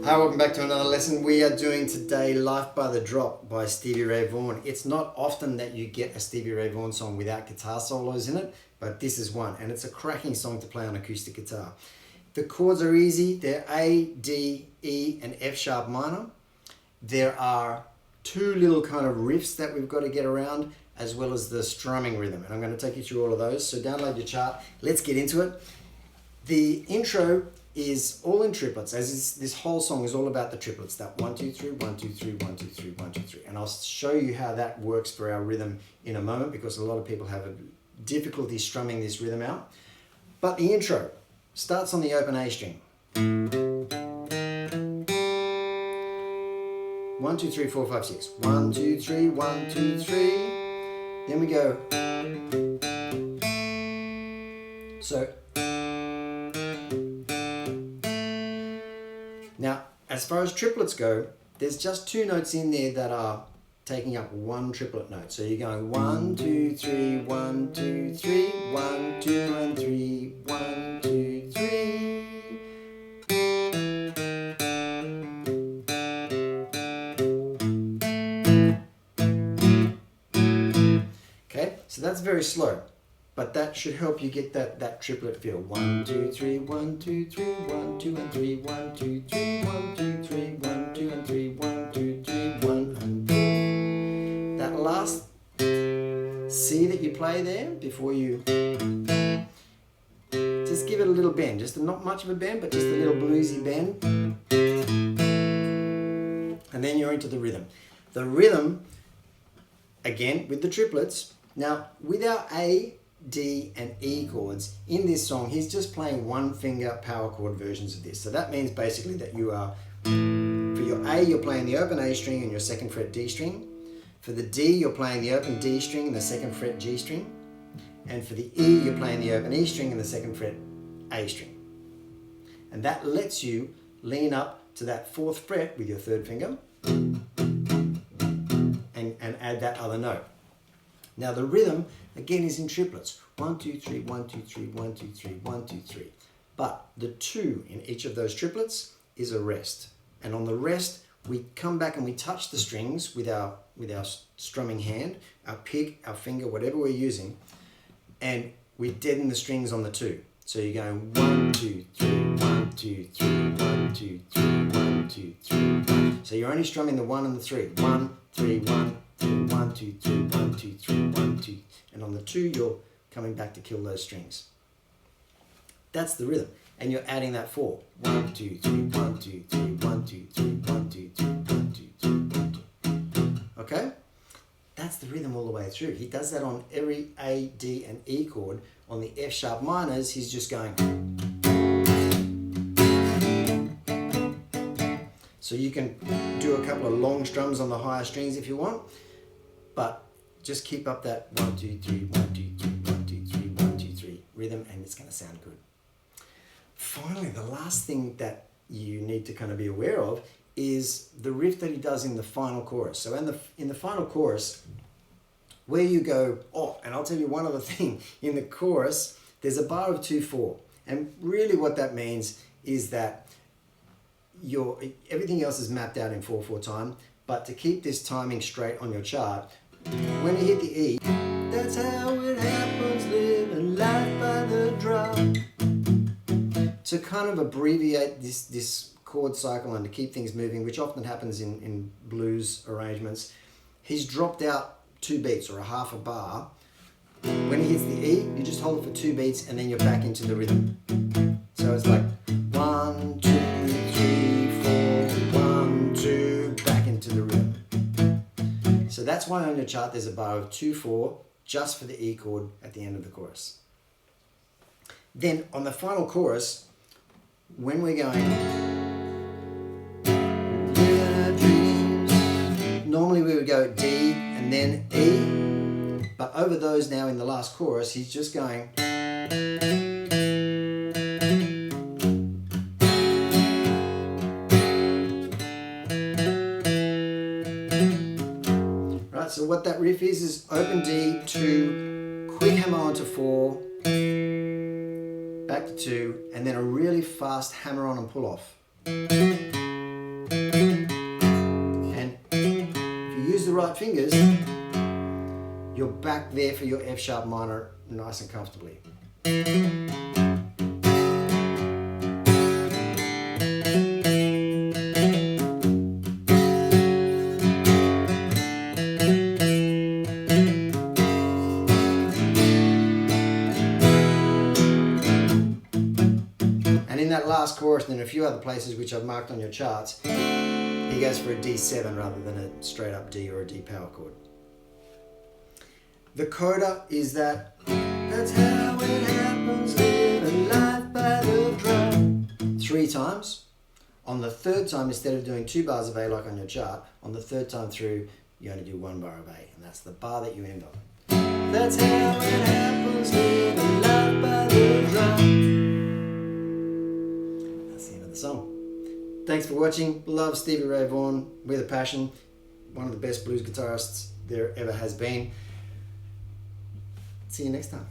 Hi, welcome back to another lesson. We are doing today Life by the Drop by Stevie Ray Vaughn. It's not often that you get a Stevie Ray Vaughn song without guitar solos in it, but this is one, and it's a cracking song to play on acoustic guitar. The chords are easy. They're A, D, E, and F sharp minor. There are two little kind of riffs that we've got to get around, as well as the strumming rhythm, and I'm going to take you through all of those. So download your chart. Let's get into it. The intro is all in triplets, as is, this whole song is all about the triplets, that 1 2 3 1 2 3 1 2 3 1 2 3, and I'll show you how that works for our rhythm in a moment, because a lot of people have a difficulty strumming this rhythm out. But the intro starts on the open A string. 1 2 3 4 5 6 1 2 3 1 2 3. Then we go, so now, as far as triplets go, there's just two notes in there that are taking up one triplet note. So you're going 1 2 3 1 2 3 1 2 and 3 1 2 3. Okay, so that's very slow, but that should help you get that triplet feel. 1 2 3 1 2 3 1 2 and 3 1 2 3 1 2 3 1 2 and 3 1 2 3 1 and 3. That last C that you play there before you just give it a little bend, just not much of a bend, but just a little bluesy bend, and then you're into the rhythm. The rhythm, again with the triplets. Now with our A, D and E chords in this song, he's just playing one finger power chord versions of this. So that means basically that you are, for your A, you're playing the open A string and your second fret D string. For the D, you're playing the open D string and the second fret G string. And for the E, you're playing the open E string and the second fret A string. And that lets you lean up to that fourth fret with your third finger and add that other note. Now the rhythm, again, is in triplets. 1 2 3 1 2 3 1 2 3 1 2 3. But the 2 in each of those triplets is a rest. And on the rest, we come back and we touch the strings with our strumming hand, our pick, our finger, whatever we're using, and we deaden the strings on the 2. So you're going 1 2 3 1 2 3 1 2 3 1 2 3 1. So you're only strumming the 1 and the 3. 1 3 1 1 2 3 1 2 3 1 2, and on the 2 you're coming back to kill those strings. That's the rhythm, and you're adding that 4. 1 2 3 1 2 3 1 2 3 1 2 3 1 2 3 1 2. Okay, that's the rhythm all the way through. He does that on every A, D, and E chord. On the F sharp minors, he's just going. So you can do a couple of long strums on the higher strings if you want, but just keep up that 1 2 3 1 2 3 1 2 3 1 2 3 rhythm, and it's going to sound good. Finally, the last thing that you need to kind of be aware of is the riff that he does in the final chorus. So in the final chorus, where you go, oh, and I'll tell you one other thing. In the chorus, there's a bar of 2/4, and really what that means is that everything else is mapped out in 4/4 time, but to keep this timing straight on your chart, when you hit the E, that's how it happens, living life by the drop. To kind of abbreviate this chord cycle and to keep things moving, which often happens in blues arrangements, he's dropped out 2 beats or a half a bar. When he hits the E, you just hold it for 2 beats and then you're back into the rhythm. So it's like 1 2 3 4 1 2, back into the rhythm. So that's why on your chart there's a bar of 2/4 just for the E chord at the end of the chorus. Then on the final chorus, when we're going, normally we would go D and then E, but over those now in the last chorus, he's just going. Right, so what that riff is open D, 2, quick hammer onto 4, back to 2, and then a really fast hammer on and pull off. right fingers, you're back there for your F sharp minor nice and comfortably. And in that last chorus and in a few other places which I've marked on your charts, he goes for a D7 rather than a straight up D or a D power chord. The coda is that, that's how it happens, living life by the drum. 3 times. On the 3rd time, instead of doing 2 bars of A like on your chart, on the 3rd time through, you only do 1 bar of A, and that's the bar that you end on. That's how it happens, living life by the drum. That's the end of the song. Thanks for watching. Love Stevie Ray Vaughn with a passion. One of the best blues guitarists there ever has been. See you next time.